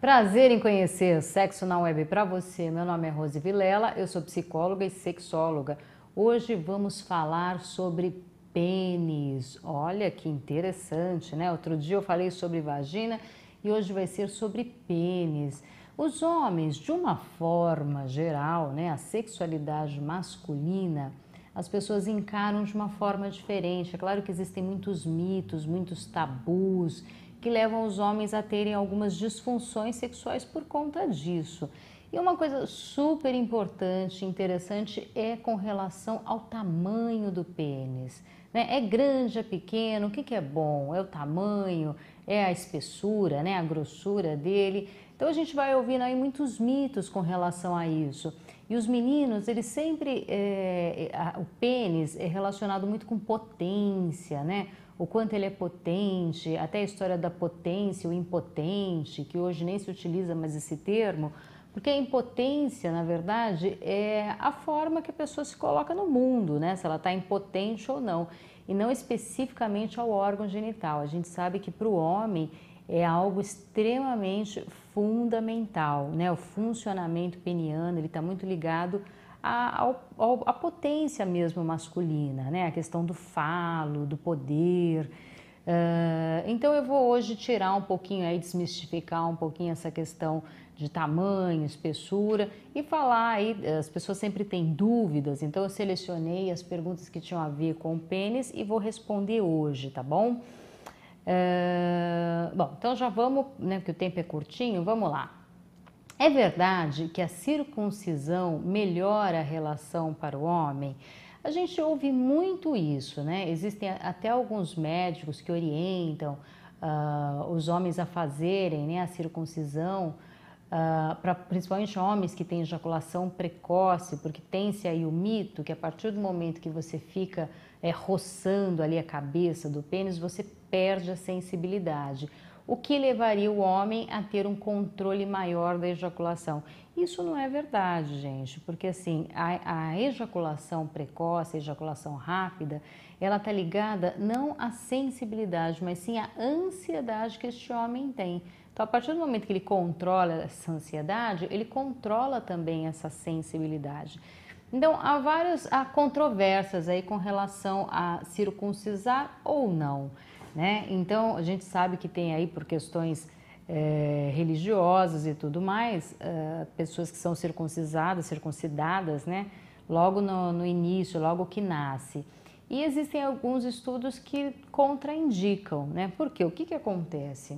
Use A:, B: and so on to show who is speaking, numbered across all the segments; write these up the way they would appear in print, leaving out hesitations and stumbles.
A: Prazer em conhecer Sexo na Web para você. Meu nome é Rose Vilela, eu sou psicóloga e sexóloga. Hoje vamos falar sobre pênis. Olha que interessante, né? Outro dia eu falei sobre vagina e hoje vai ser sobre pênis. Os homens, de uma forma geral, né, a sexualidade masculina, as pessoas encaram de uma forma diferente. É claro que existem muitos mitos, muitos tabus que levam os homens a terem algumas disfunções sexuais por conta disso. E uma coisa super importante, interessante, é com relação ao tamanho do pênis. Né? É grande, é pequeno, o que é bom? É o tamanho, é a espessura, né? A grossura dele. Então a gente vai ouvindo aí muitos mitos com relação a isso. E os meninos, eles sempre, o pênis é relacionado muito com potência, né? O quanto ele é potente, até a história da potência, o impotente, que hoje nem se utiliza mais esse termo, porque a impotência, na verdade, é a forma que a pessoa se coloca no mundo, né? Se ela está impotente ou não, e não especificamente ao órgão genital. A gente sabe que para o homem é algo extremamente fundamental, né? O funcionamento peniano, ele está muito ligado a potência mesmo masculina, né? A questão do falo, do poder. Então eu vou hoje tirar um pouquinho aí, desmistificar um pouquinho essa questão de tamanho, espessura e falar aí, as pessoas sempre têm dúvidas, então eu selecionei as perguntas que tinham a ver com o pênis e vou responder hoje, tá bom? Bom, então já vamos, né, porque o tempo é curtinho, vamos lá. É verdade que a circuncisão melhora a relação para o homem? A gente ouve muito isso, né? Existem até alguns médicos que orientam os homens a fazerem, né, a circuncisão, principalmente homens que têm ejaculação precoce, porque tem-se aí o mito que a partir do momento que você fica roçando ali a cabeça do pênis, você perde a sensibilidade, o que levaria o homem a ter um controle maior da ejaculação. Isso não é verdade, gente, porque assim, a ejaculação precoce, a ejaculação rápida, ela está ligada não à sensibilidade, mas sim à ansiedade que este homem tem. Então, a partir do momento que ele controla essa ansiedade, ele controla também essa sensibilidade. Então, há controvérsias aí com relação a circuncisar ou não, né? Então, a gente sabe que tem aí, por questões religiosas e tudo mais, pessoas que são circuncidadas, né? Logo no início, logo que nasce. E existem alguns estudos que contraindicam, né? Porque o que acontece?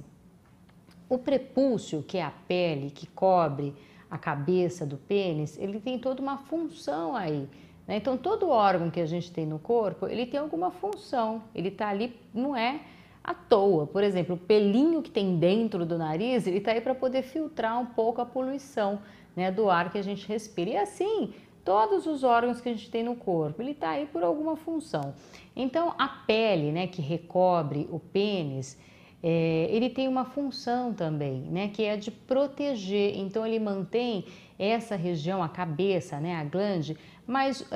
A: O prepúcio, que é a pele que cobre a cabeça do pênis, ele tem toda uma função aí, né? Então, todo órgão que a gente tem no corpo, ele tem alguma função, ele tá ali, não é à toa. Por exemplo, o pelinho que tem dentro do nariz, ele tá aí para poder filtrar um pouco a poluição, né, do ar que a gente respira. E assim, todos os órgãos que a gente tem no corpo, ele tá aí por alguma função. Então, a pele, né, que recobre o pênis, ele tem uma função também, né, que é de proteger. Então ele mantém essa região, a cabeça, né, a glande, mais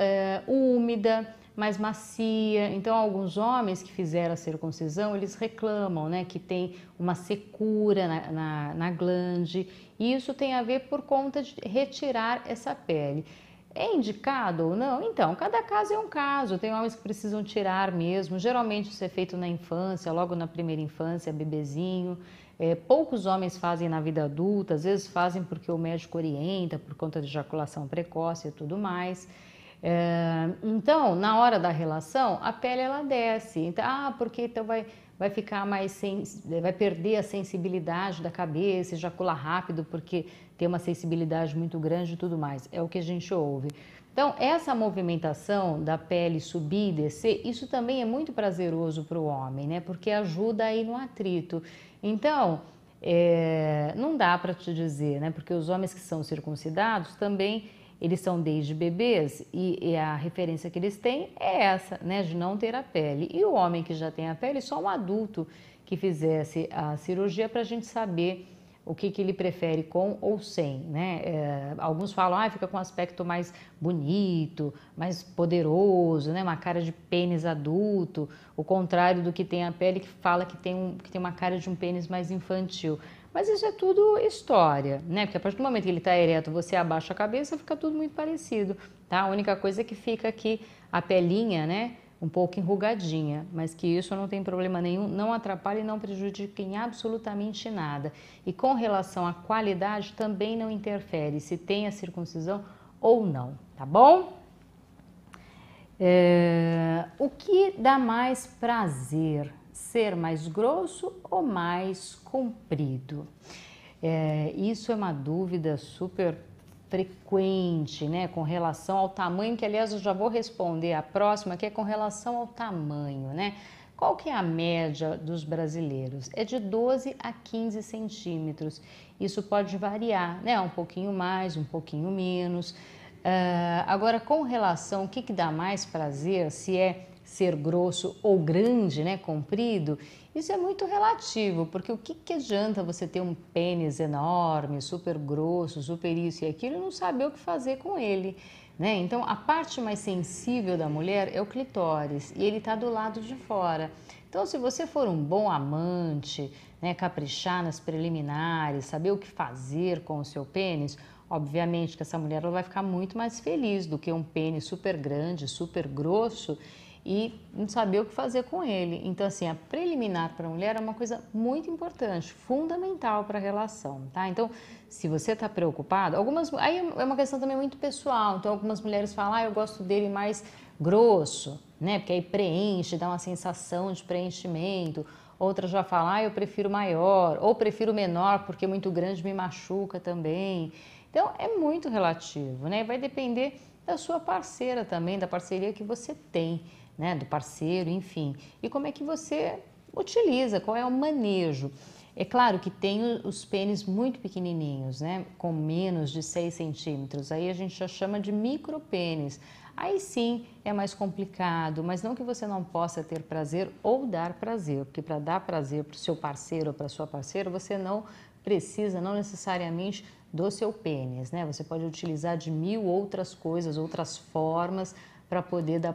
A: úmida, mais macia. Então alguns homens que fizeram a circuncisão, eles reclamam, né, que tem uma secura na glande, e isso tem a ver por conta de retirar essa pele. É indicado ou não? Então, cada caso é um caso. Tem homens que precisam tirar mesmo. Geralmente isso é feito na infância, logo na primeira infância, bebezinho. Poucos homens fazem na vida adulta, às vezes fazem porque o médico orienta, por conta de ejaculação precoce e tudo mais. Então, na hora da relação, a pele ela desce. Então, porque então vai ficar vai perder a sensibilidade da cabeça, ejacula rápido porque tem uma sensibilidade muito grande e tudo mais. É o que a gente ouve. Então, essa movimentação da pele subir e descer, isso também é muito prazeroso para o homem, né? Porque ajuda aí no atrito. Então, não dá para te dizer, né? Porque os homens que são circuncidados também, eles são desde bebês e a referência que eles têm é essa, né, de não ter a pele. E o homem que já tem a pele, só um adulto que fizesse a cirurgia para a gente saber o que ele prefere com ou sem, né? Alguns falam, fica com um aspecto mais bonito, mais poderoso, né? Uma cara de pênis adulto, o contrário do que tem a pele que fala que tem uma cara de um pênis mais infantil. Mas isso é tudo história, né? Porque a partir do momento que ele está ereto, você abaixa a cabeça, fica tudo muito parecido, tá? A única coisa é que fica aqui a pelinha, né? Um pouco enrugadinha, mas que isso não tem problema nenhum, não atrapalha e não prejudica em absolutamente nada. E com relação à qualidade, também não interfere se tem a circuncisão ou não, tá bom? O que dá mais prazer? Ser mais grosso ou mais comprido? Isso é uma dúvida super frequente, né, com relação ao tamanho, que aliás eu já vou responder a próxima, que é com relação ao tamanho, né? Qual que é a média dos brasileiros? É de 12 a 15 centímetros. Isso pode variar, né? Um pouquinho mais, um pouquinho menos. Agora, com relação, o que dá mais prazer, se é ser grosso ou grande, né, comprido, isso é muito relativo, porque o que adianta você ter um pênis enorme, super grosso, super isso e aquilo e não saber o que fazer com ele, né? Então, a parte mais sensível da mulher é o clitóris e ele está do lado de fora. Então, se você for um bom amante, né, caprichar nas preliminares, saber o que fazer com o seu pênis, obviamente que essa mulher ela vai ficar muito mais feliz do que um pênis super grande, super grosso e não saber o que fazer com ele. Então, assim, a preliminar para a mulher é uma coisa muito importante, fundamental para a relação, tá? Então, se você está preocupado, aí é uma questão também muito pessoal. Então, algumas mulheres falam, eu gosto dele mais grosso, né? Porque aí preenche, dá uma sensação de preenchimento. Outras já falam, eu prefiro maior, ou prefiro menor, porque muito grande me machuca também. Então, é muito relativo, né? Vai depender da sua parceira também, da parceria que você tem, né? Do parceiro, enfim. E como é que você utiliza, qual é o manejo. É claro que tem os pênis muito pequenininhos, né? Com menos de 6 centímetros. Aí a gente já chama de micropênis. Aí sim é mais complicado, mas não que você não possa ter prazer ou dar prazer, porque para dar prazer para o seu parceiro ou para a sua parceira, você não precisa, não necessariamente do seu pênis, né? Você pode utilizar de 1000 outras coisas, outras formas para poder dar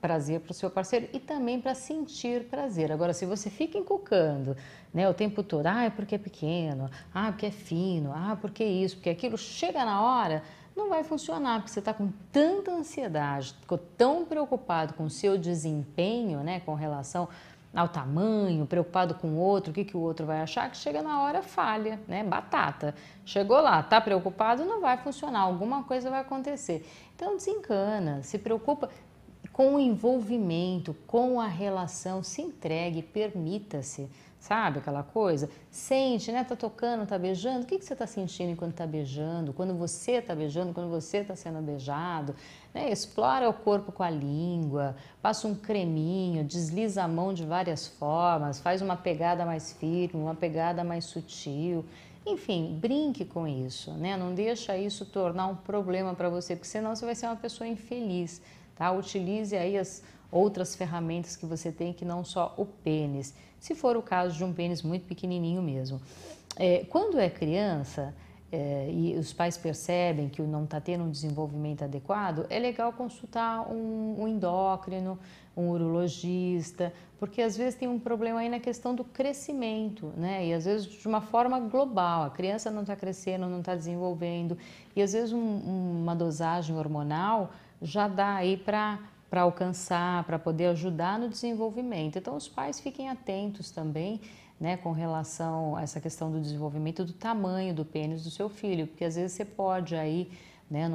A: prazer para o seu parceiro e também para sentir prazer. Agora, se você fica encucando, né, o tempo todo, é porque é pequeno, porque é fino, porque isso, porque aquilo, chega na hora, não vai funcionar, porque você está com tanta ansiedade, ficou tão preocupado com o seu desempenho, né, com relação ao tamanho, preocupado com o outro, o que o outro vai achar, que chega na hora falha, né? Batata. Chegou lá, tá preocupado, não vai funcionar, alguma coisa vai acontecer. Então desencana, se preocupa com o envolvimento, com a relação, se entregue, permita-se, sabe aquela coisa? Sente, né? Tá tocando, tá beijando, o que você tá sentindo enquanto tá beijando? Quando você tá beijando, quando você tá sendo beijado, né? Explora o corpo com a língua, passa um creminho, desliza a mão de várias formas, faz uma pegada mais firme, uma pegada mais sutil. Enfim, brinque com isso, né? Não deixa isso tornar um problema para você, porque senão você vai ser uma pessoa infeliz, tá? Utilize aí as outras ferramentas que você tem, que não só o pênis, se for o caso de um pênis muito pequenininho mesmo. Quando é criança, e os pais percebem que não está tendo um desenvolvimento adequado, é legal consultar um endócrino, um urologista, porque às vezes tem um problema aí na questão do crescimento, né? E às vezes de uma forma global, a criança não está crescendo, não está desenvolvendo, e às vezes uma dosagem hormonal já dá aí para alcançar, para poder ajudar no desenvolvimento. Então os pais fiquem atentos também, né, com relação a essa questão do desenvolvimento do tamanho do pênis do seu filho, porque às vezes você pode aí, né,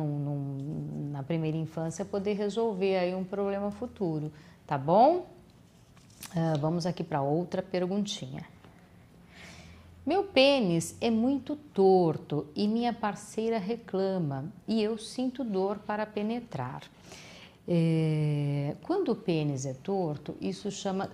A: na primeira infância, poder resolver aí um problema futuro, tá bom? Vamos aqui para outra perguntinha. Meu pênis é muito torto e minha parceira reclama e eu sinto dor para penetrar. Quando o pênis é torto, isso chama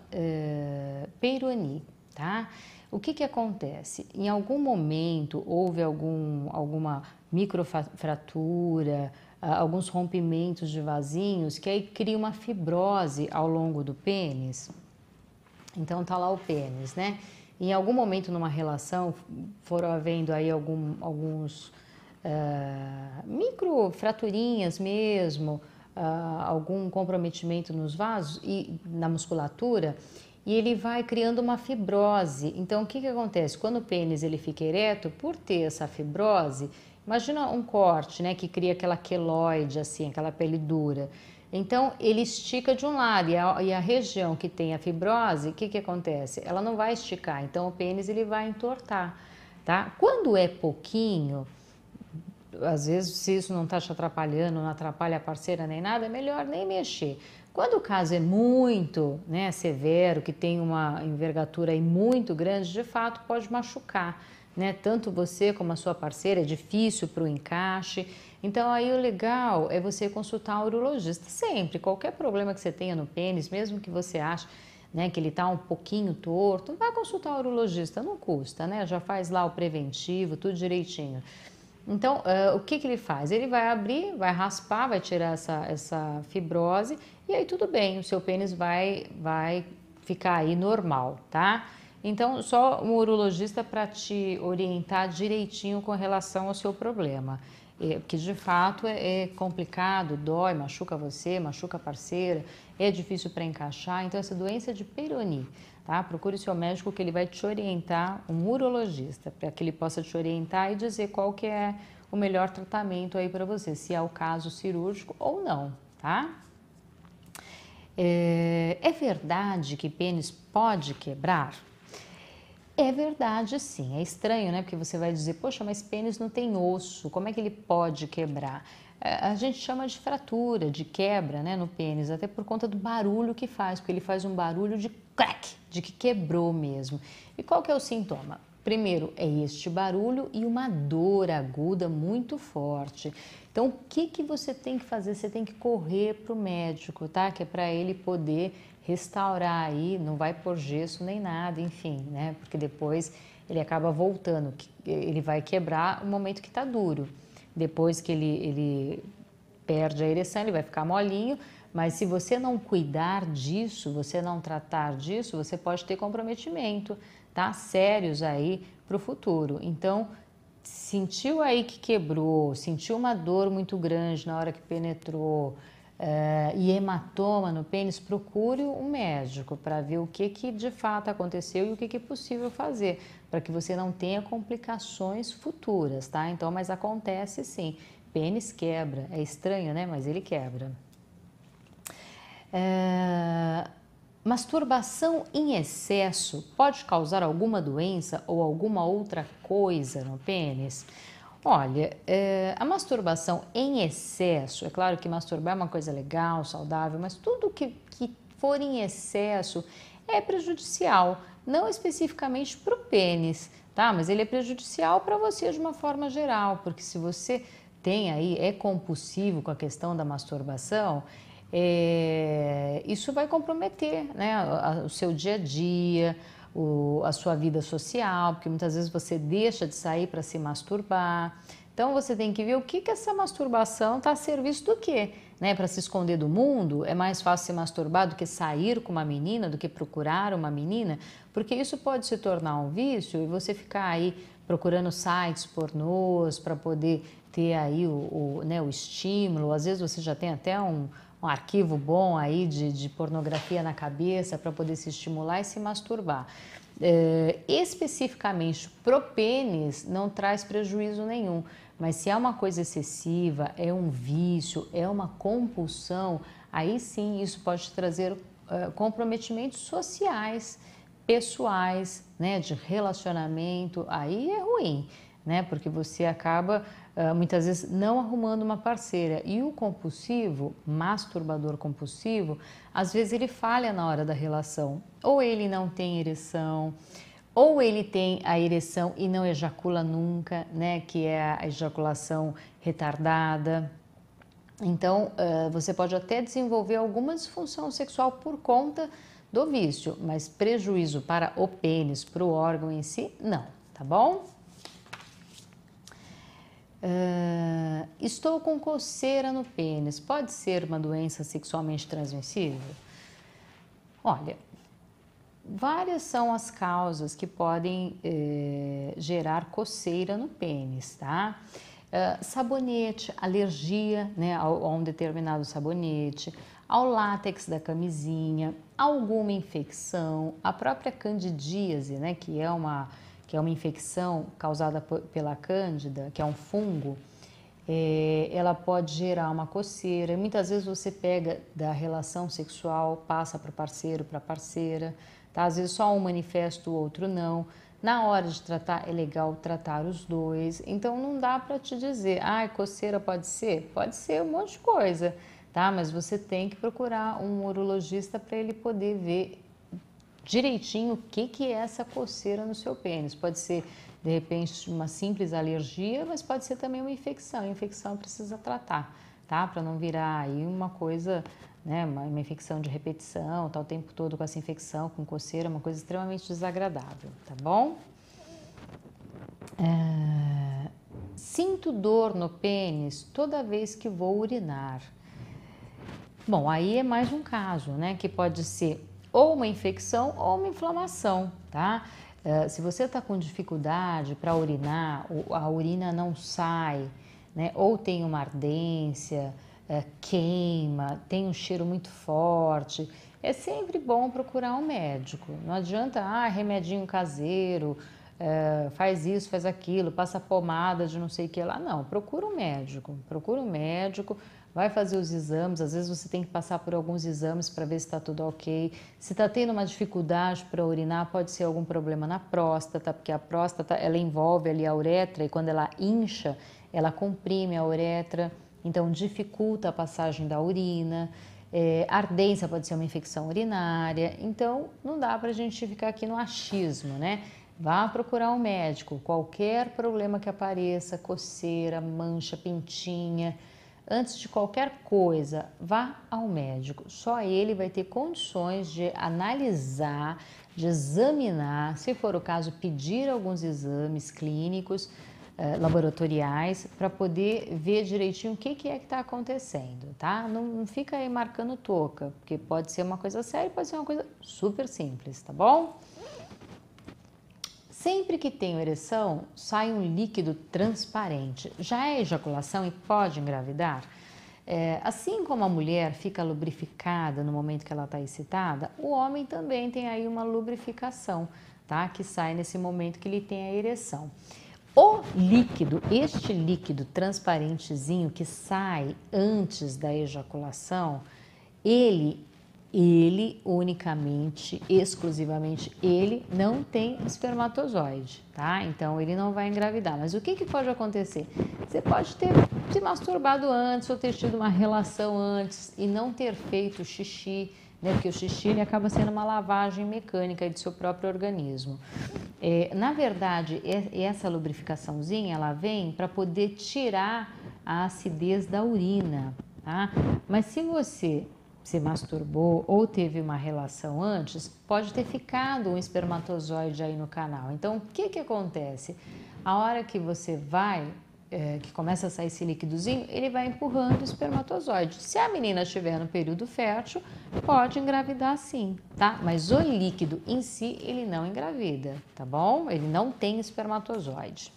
A: peironi. Tá? O que acontece? Em algum momento houve alguma microfratura, alguns rompimentos de vasinhos, que aí cria uma fibrose ao longo do pênis. Então tá lá o pênis, né? Em algum momento numa relação foram havendo aí alguns microfraturinhas mesmo, algum comprometimento nos vasos e na musculatura. e ele vai criando uma fibrose. Então, o que acontece? Quando o pênis ele fica ereto, por ter essa fibrose, imagina um corte, né, que cria aquela queloide, assim, aquela pele dura. Então, ele estica de um lado e a região que tem a fibrose, o que acontece? Ela não vai esticar, então o pênis ele vai entortar, tá? Quando é pouquinho, às vezes, se isso não está te atrapalhando, não atrapalha a parceira nem nada, é melhor nem mexer. Quando o caso é muito, né, severo, que tem uma envergadura aí muito grande, de fato pode machucar, né, tanto você como a sua parceira, é difícil para o encaixe. Então aí o legal é você consultar um urologista sempre, qualquer problema que você tenha no pênis, mesmo que você ache, né, que ele está um pouquinho torto, vai consultar o urologista, não custa, né, já faz lá o preventivo, tudo direitinho. Então, o que ele faz? Ele vai abrir, vai raspar, vai tirar essa fibrose e aí tudo bem, o seu pênis vai ficar aí normal, tá? Então, só um urologista para te orientar direitinho com relação ao seu problema. Porque de fato é complicado, dói, machuca você, machuca a parceira, é difícil para encaixar. Então, essa doença é de Peyronie, tá? Procure o seu médico que ele vai te orientar, um urologista, para que ele possa te orientar e dizer qual que é o melhor tratamento aí para você, se é o caso cirúrgico ou não, tá? É verdade que pênis pode quebrar? É verdade, sim. É estranho, né? Porque você vai dizer, poxa, mas pênis não tem osso, como é que ele pode quebrar? A gente chama de fratura, de quebra, né, no pênis, até por conta do barulho que faz, porque ele faz um barulho de crack, de que quebrou mesmo. E qual que é o sintoma? Primeiro, é este barulho e uma dor aguda muito forte. Então, o que você tem que fazer? Você tem que correr para o médico, tá? Que é para ele poder restaurar aí, não vai pôr gesso nem nada, enfim, né? Porque depois ele acaba voltando, ele vai quebrar no momento que está duro. Depois que ele perde a ereção, ele vai ficar molinho, mas se você não cuidar disso, você não tratar disso, você pode ter comprometimento, tá? Sérios aí para o futuro. Então, sentiu aí que quebrou, sentiu uma dor muito grande na hora que penetrou, e hematoma no pênis, procure um médico para ver o que de fato aconteceu e o que é possível fazer, para que você não tenha complicações futuras, tá? Então, mas acontece sim, pênis quebra, é estranho, né? Mas ele quebra. Masturbação em excesso pode causar alguma doença ou alguma outra coisa no pênis? Olha, a masturbação em excesso, é claro que masturbar é uma coisa legal, saudável, mas tudo que for em excesso é prejudicial, não especificamente para o pênis, tá? Mas ele é prejudicial para você de uma forma geral, porque se você tem aí, é compulsivo com a questão da masturbação, isso vai comprometer, né, o seu dia a dia, a sua vida social, porque muitas vezes você deixa de sair para se masturbar. Então você tem que ver o que essa masturbação está a serviço do quê? Né? Para se esconder do mundo, é mais fácil se masturbar do que sair com uma menina, do que procurar uma menina, porque isso pode se tornar um vício e você ficar aí procurando sites pornôs para poder ter aí né, o estímulo. Às vezes você já tem até um arquivo bom aí de pornografia na cabeça para poder se estimular e se masturbar. Especificamente pro pênis não traz prejuízo nenhum, mas se é uma coisa excessiva, é um vício, é uma compulsão, aí sim isso pode trazer comprometimentos sociais, pessoais, né, de relacionamento, aí é ruim, né, porque você acaba muitas vezes não arrumando uma parceira. E o compulsivo, masturbador compulsivo, às vezes ele falha na hora da relação. Ou ele não tem ereção, ou ele tem a ereção e não ejacula nunca, né? Que é a ejaculação retardada. Então, você pode até desenvolver alguma disfunção sexual por conta do vício, mas prejuízo para o pênis, para o órgão em si, não, tá bom? Estou com coceira no pênis, pode ser uma doença sexualmente transmissível? Olha, várias são as causas que podem gerar coceira no pênis, tá? Sabonete, alergia, né, a um determinado sabonete, ao látex da camisinha, alguma infecção, a própria candidíase, né, que é uma infecção causada pela cândida, que é um fungo. Ela pode gerar uma coceira. Muitas vezes você pega da relação sexual, passa para o parceiro, para a parceira, tá? Às vezes só um manifesta, o outro não. Na hora de tratar, é legal tratar os dois. Então não dá para te dizer, coceira pode ser? Pode ser um monte de coisa, tá? Mas você tem que procurar um urologista para ele poder ver direitinho o que é essa coceira no seu pênis. Pode ser, de repente, uma simples alergia, mas pode ser também uma infecção. A infecção precisa tratar, tá? Para não virar aí uma coisa, né, uma infecção de repetição, tá o tempo todo com essa infecção, com coceira, uma coisa extremamente desagradável, tá bom? Sinto dor no pênis toda vez que vou urinar. Bom, aí é mais um caso, né, que pode ser ou uma infecção ou uma inflamação, tá? Se você está com dificuldade para urinar, a urina não sai, né? Ou tem uma ardência, queima, tem um cheiro muito forte, é sempre bom procurar um médico. Não adianta, remedinho caseiro, faz isso, faz aquilo, passa pomada de não sei o que lá. Não, procura um médico, vai fazer os exames. Às vezes você tem que passar por alguns exames para ver se está tudo ok. Se está tendo uma dificuldade para urinar, pode ser algum problema na próstata, porque a próstata ela envolve ali a uretra e quando ela incha, ela comprime a uretra, então dificulta a passagem da urina. Ardência pode ser uma infecção urinária, então não dá para a gente ficar aqui no achismo, né? Vá procurar um médico, qualquer problema que apareça, coceira, mancha, pintinha, antes de qualquer coisa, vá ao médico. Só ele vai ter condições de analisar, de examinar, se for o caso, pedir alguns exames clínicos, laboratoriais, para poder ver direitinho o que é que está acontecendo, tá? Não fica aí marcando touca, porque pode ser uma coisa séria, pode ser uma coisa super simples, tá bom? Sempre que tenho ereção, sai um líquido transparente. Já é ejaculação e pode engravidar? Assim como a mulher fica lubrificada no momento que ela está excitada, o homem também tem aí uma lubrificação, tá? Que sai nesse momento que ele tem a ereção. O líquido, este líquido transparentezinho que sai antes da ejaculação, ele unicamente, exclusivamente, ele não tem espermatozoide, tá? Então, ele não vai engravidar. Mas o que pode acontecer? Você pode ter se masturbado antes ou ter tido uma relação antes e não ter feito xixi, né? Porque o xixi ele acaba sendo uma lavagem mecânica do seu próprio organismo. Na verdade, essa lubrificaçãozinha, ela vem para poder tirar a acidez da urina, tá? Mas se você se masturbou ou teve uma relação antes, pode ter ficado um espermatozoide aí no canal. Então, o que acontece? A hora que você vai, que começa a sair esse líquidozinho, ele vai empurrando o espermatozoide. Se a menina estiver no período fértil, pode engravidar sim, tá? Mas o líquido em si, ele não engravida, tá bom? Ele não tem espermatozoide.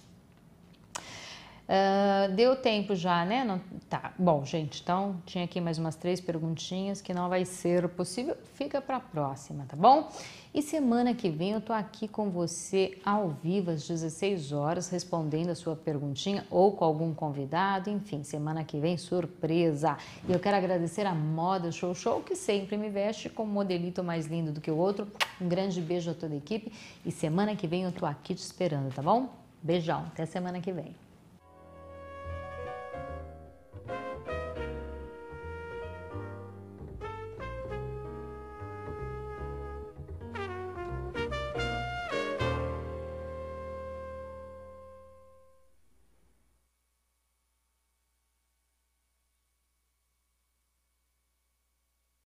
A: Deu tempo já, né? Não, tá, bom, gente, então tinha aqui mais umas 3 perguntinhas que não vai ser possível, fica para a próxima, tá bom? E semana que vem eu tô aqui com você ao vivo às 16 horas respondendo a sua perguntinha ou com algum convidado, enfim, semana que vem surpresa. E eu quero agradecer a Moda Show que sempre me veste com um modelito mais lindo do que o outro. Um grande beijo a toda a equipe e semana que vem eu tô aqui te esperando, tá bom? Beijão, até semana que vem.